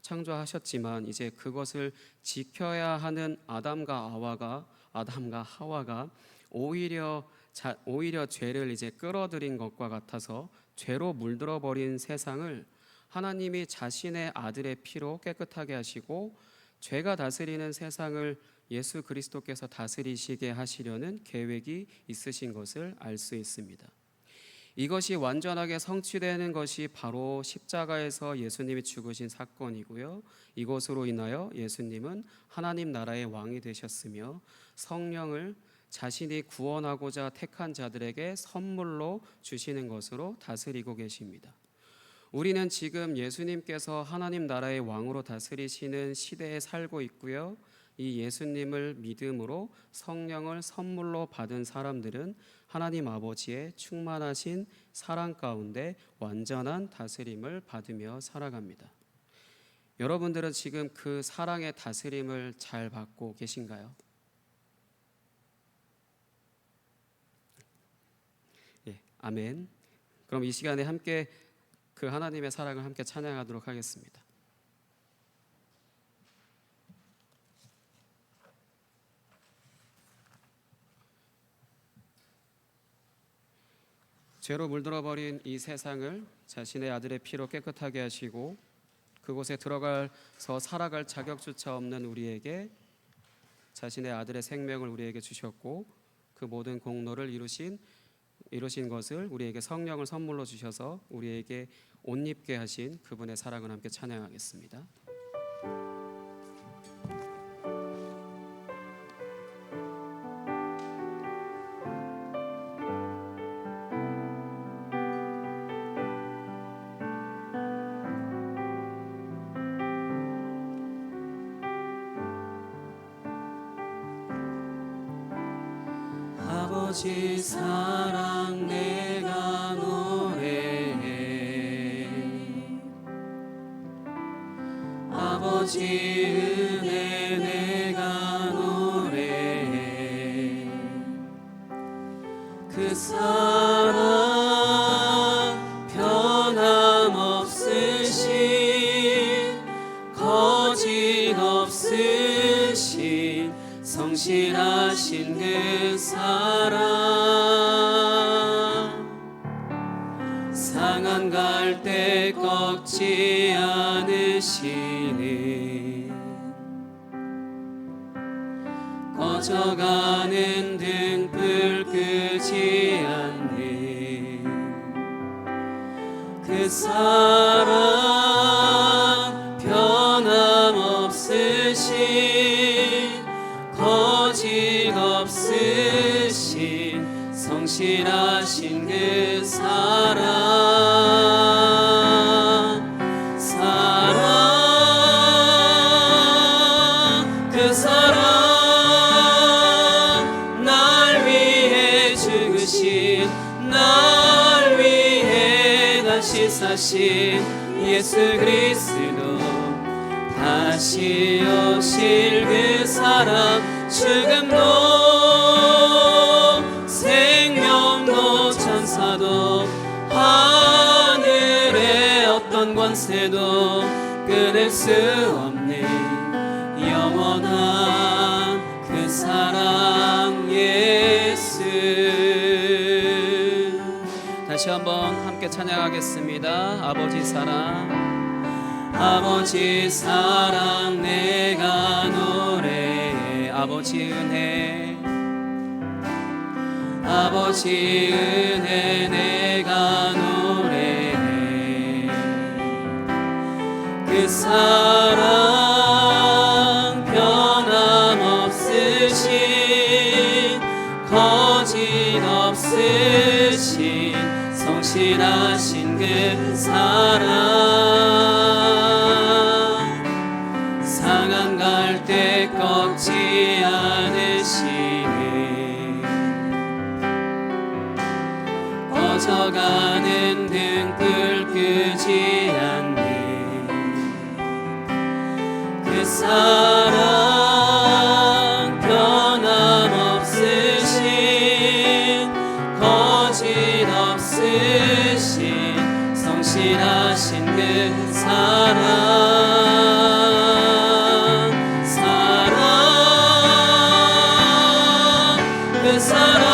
창조하셨지만 이제 그것을 지켜야 하는 아담과 하와가 오히려 죄를 이제 끌어들인 것과 같아서 죄로 물들어 버린 세상을 하나님이 자신의 아들의 피로 깨끗하게 하시고 죄가 다스리는 세상을 예수 그리스도께서 다스리시게 하시려는 계획이 있으신 것을 알 수 있습니다. 이것이 완전하게 성취되는 것이 바로 십자가에서 예수님이 죽으신 사건이고요. 이것으로 인하여 예수님은 하나님 나라의 왕이 되셨으며 성령을 자신이 구원하고자 택한 자들에게 선물로 주시는 것으로 다스리고 계십니다. 우리는 지금 예수님께서 하나님 나라의 왕으로 다스리시는 시대에 살고 있고요. 이 예수님을 믿음으로 성령을 선물로 받은 사람들은 하나님 아버지의 충만하신 사랑 가운데 완전한 다스림을 받으며 살아갑니다. 여러분들은 지금 그 사랑의 다스림을 잘 받고 계신가요? 예, 아멘. 그럼 이 시간에 함께 그 하나님의 사랑을 함께 찬양하도록 하겠습니다. 죄로 물들어버린 이 세상을 자신의 아들의 피로 깨끗하게 하시고 그곳에 들어가서 살아갈 자격조차 없는 우리에게 자신의 아들의 생명을 우리에게 주셨고 그 모든 공로를 이루신 이루신 것을 우리에게 성령을 선물로 주셔서 우리에게 옷 입게 하신 그분의 사랑을 함께 찬양하겠습니다. 아버지 사랑 내가 노래해, 아버지 은혜 내가 노래해. 그 사랑 변함없으신 거짓없으신 성실하신 그 사랑, 상한 갈대 꺾지 않으시는, 꺼져가는 등불 끄지 않는 그 사랑 변함없으신 거짓없으신 성실하신 그 사랑, 그 사랑 날 위해 죽으신, 날 위해 다시 사신 예수 그리스도, 다시 오실 그 사랑, 죽음도 생명도 천사도 하늘의 어떤 권세도 끊을 수 없는 영원한 그 사랑 예수. 다시 한번 함께 찬양하겠습니다. 아버지 사랑, 아버지 사랑 내가 노래해, 아버지 은혜, 아버지 은혜 내가 노래해. 그 사랑 변함없으신 거짓없으신 성실하신 그 사랑, 상한 갈대 꺾지 않으시는, 꺼져가는 등불 끄지 않는 그 사랑 변함없으신 거짓없으신 성실하신 그 사랑, 사랑, 그 사랑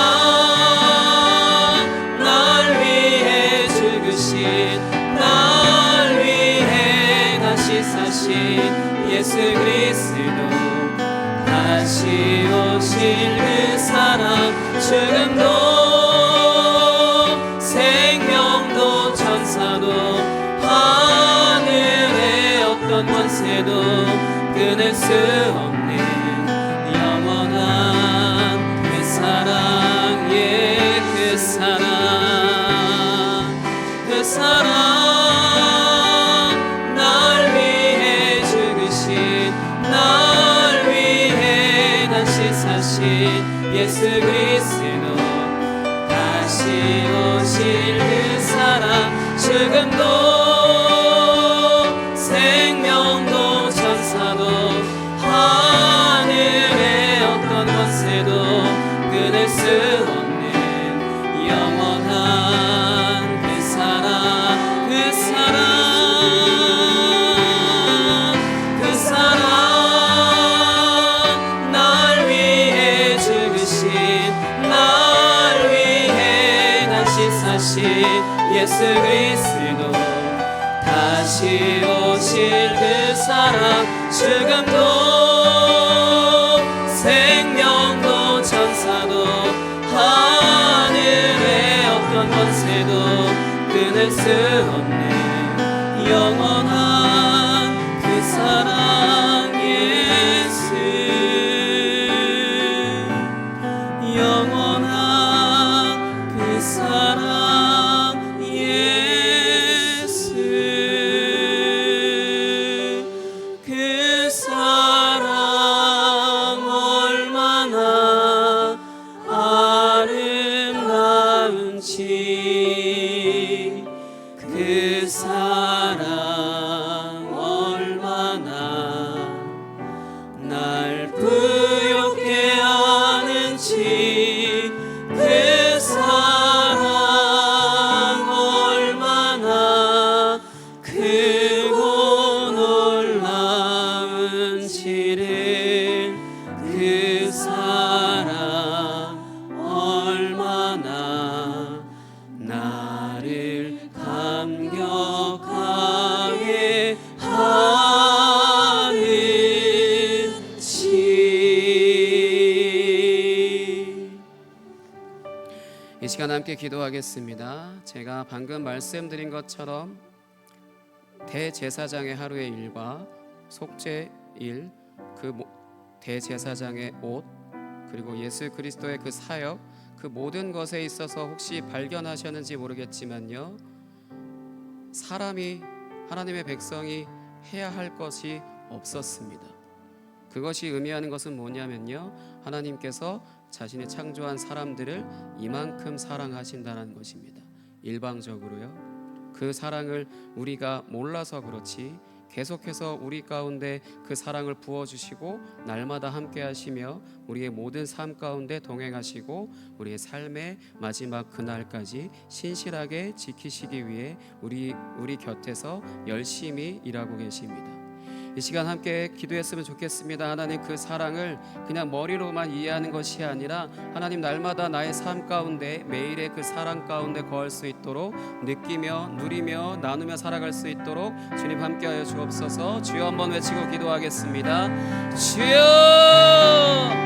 날 위해 죽으신, 날 위해 다시 사신 예수 그리스도, 다시 오실 그 사랑, 죽음도 생명도 천사도 하늘의 어떤 권세도 끊을 수 없는 영원한 그 사랑, 예, 그 사랑, 그 사랑 날 위해 죽으신, 날 위해 다시 사신 예수 그리스도, 다시 오실 그 사랑, 죽음도 생명도 천사도 하늘의 어떤 권세도 끊을 수 없는 영원한 그 사랑, 그 사랑, 그 사랑 날 위해 죽으신, 날 위해 다시 사신 예수 그리스도, 다시 오실 그 사랑, 죽음도 생명도 천사도 하늘의 끊을 수 없는 영원한 그 사랑 예수, 영원한 그 사랑 예수, 그 사랑 얼마나 아름다운지, 그 사랑 얼마나 날 부욕해 하는지, 그 사랑 얼마나 크고 놀라운지를, 그 사랑 얼마나 나를 감격하게 하는지. 이 시간 함께 기도하겠습니다. 제가 방금 말씀드린 것처럼 대제사장의 하루의 일과 속죄일, 그 대제사장의 옷, 그리고 예수 그리스도의 그 사역, 그 모든 것에 있어서 혹시 발견하셨는지 모르겠지만요, 사람이, 하나님의 백성이 해야 할 것이 없었습니다. 그것이 의미하는 것은 뭐냐면요, 하나님께서 자신이 창조한 사람들을 이만큼 사랑하신다는 것입니다. 일방적으로요. 그 사랑을 우리가 몰라서 그렇지 계속해서 우리 가운데 그 사랑을 부어주시고 날마다 함께 하시며 우리의 모든 삶 가운데 동행하시고 우리의 삶의 마지막 그날까지 신실하게 지키시기 위해 우리 곁에서 열심히 일하고 계십니다. 이 시간 함께 기도했으면 좋겠습니다. 하나님, 그 사랑을 그냥 머리로만 이해하는 것이 아니라 하나님, 날마다 나의 삶 가운데 매일의 그 사랑 가운데 거할 수 있도록 느끼며 누리며 나누며 살아갈 수 있도록 주님 함께하여 주옵소서. 주여 한번 외치고 기도하겠습니다. 주여!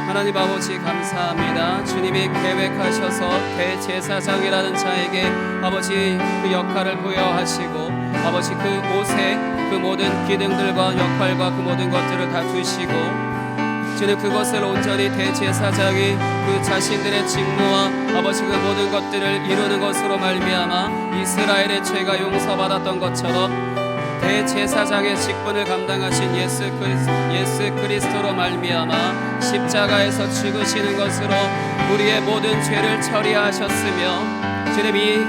하나님 아버지 감사합니다. 주님이 계획하셔서 대제사장이라는 자에게 아버지 그 역할을 부여하시고 아버지 그 옷에 그 모든 기능들과 역할과 그 모든 것들을 다 주시고 주님 그것을 온전히 대제사장이 그 자신들의 직무와 아버지 그 모든 것들을 이루는 것으로 말미암아 이스라엘의 죄가 용서받았던 것처럼 대제사장의 직분을 감당하신 예수 그리스도로 말미암아 십자가에서 죽으시는 것으로 우리의 모든 죄를 처리하셨으며 주님 이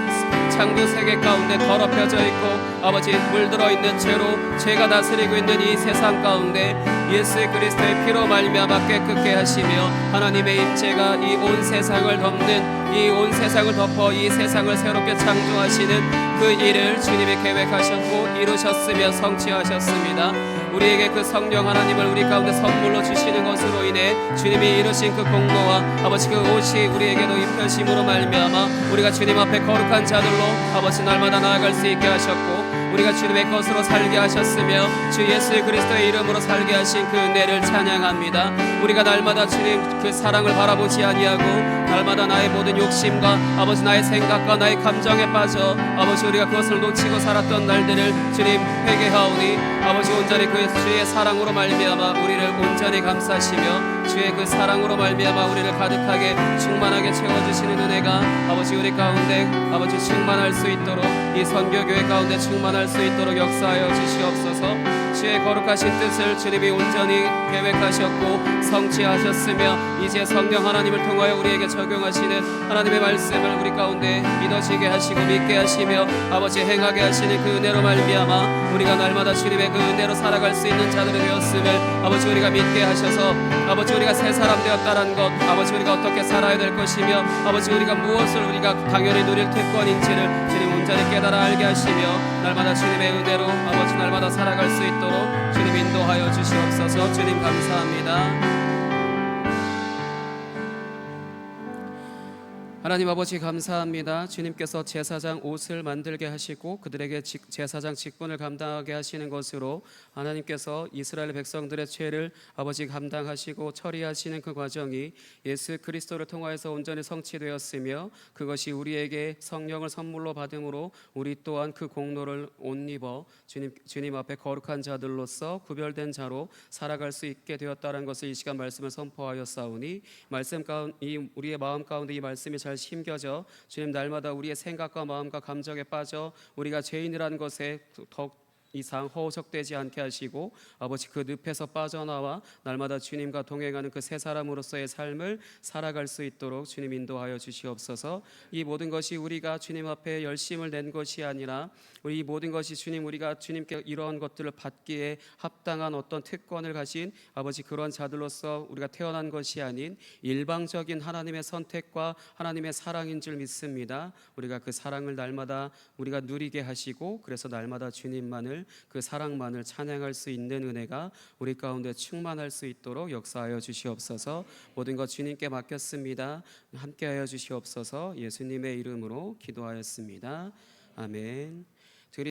창조 세계 가운데 더럽혀져 있고 아버지 물들어 있는 죄로 죄가 다스리고 있는 이 세상 가운데 예수 그리스도의 피로 말미암아 깨끗게 하시며 하나님의 임재가 이 온 세상을 덮는 이 온 세상을 덮어 이 세상을 새롭게 창조하시는 그 일을 주님이 계획하셨고 이루셨으며 성취하셨습니다. 우리에게 그 성령 하나님을 우리 가운데 선물로 주시는 것으로 인해 주님이 이루신 그 공로와 아버지 그 옷이 우리에게도 입혀심으로 말미암아 우리가 주님 앞에 거룩한 자들로 아버지 날마다 나아갈 수 있게 하셨고 우리가 주님의 것으로 살게 하셨으며 주 예수 그리스도의 이름으로 살게 하신 그 은혜를 찬양합니다. 우리가 날마다 주님 그 사랑을 바라보지 아니하고 날마다 나의 모든 욕심과 아버지 나의 생각과 나의 감정에 빠져 아버지 우리가 그것을 놓치고 살았던 날들을 주님 회개하오니 아버지 온전히 그 주의 사랑으로 말미암아 우리를 온전히 감싸시며 주의 그 사랑으로 말미암아 우리를 가득하게 충만하게 채워주시는 은혜가 아버지 우리 가운데 아버지 충만할 수 있도록 이 선교교회 가운데 충만할 수 있도록 역사하여 주시옵소서. 주의 거룩하신 뜻을 주님이 온전히 계획하셨고 성취하셨으며 이제 성령 하나님을 통하여 우리에게 적용하시는 하나님의 말씀을 우리 가운데 믿어지게 하시고 믿게 하시며 아버지 행하게 하시는 그 은혜로 말미암아 우리가 날마다 주님의 그 은혜로 살아갈 수 있는 자들이 되었음을 아버지 우리가 믿게 하셔서 아버지 우리가 새 사람 되었다는 것 아버지 우리가 어떻게 살아야 될 것이며 아버지 우리가 무엇을 우리가 당연히 누릴 특권인지를 주님 온전히 깨달아 알게 하시며 날마다 주님의 은혜로 아버지 날마다 살아갈 수 있도록 주님 인도하여 주시옵소서. 주님 감사합니다. 하나님 아버지 감사합니다. 주님께서 제사장 옷을 만들게 하시고 그들에게 제사장 직분을 감당하게 하시는 것으로 하나님께서 이스라엘 백성들의 죄를 아버지 감당하시고 처리하시는 그 과정이 예수 그리스도를 통하여서 온전히 성취되었으며 그것이 우리에게 성령을 선물로 받음으로 우리 또한 그 공로를 옷 입어 주님 앞에 거룩한 자들로서 구별된 자로 살아갈 수 있게 되었다는 것을 이 시간 말씀을 선포하였사오니 말씀 가운데 우리의 마음 가운데 이 말씀이 잘 심겨져 주님 날마다 우리의 생각과 마음과 감정에 빠져 우리가 죄인이라는 것에 더욱 이상 허우적되지 않게 하시고 아버지 그 늪에서 빠져나와 날마다 주님과 동행하는 그 새 사람으로서의 삶을 살아갈 수 있도록 주님 인도하여 주시옵소서. 이 모든 것이 우리가 주님 앞에 열심을 낸 것이 아니라 우리 이 모든 것이 주님 우리가 주님께 이러한 것들을 받기에 합당한 어떤 특권을 가진 아버지 그런 자들로서 우리가 태어난 것이 아닌 일방적인 하나님의 선택과 하나님의 사랑인 줄 믿습니다. 우리가 그 사랑을 날마다 우리가 누리게 하시고 그래서 날마다 주님만을 그 사랑만을 찬양할 수 있는 은혜가 우리 가운데 충만할 수 있도록 역사하여 주시옵소서. 모든 것 주님께 맡겼습니다. 함께하여 주시옵소서. 예수님의 이름으로 기도하였습니다. 아멘.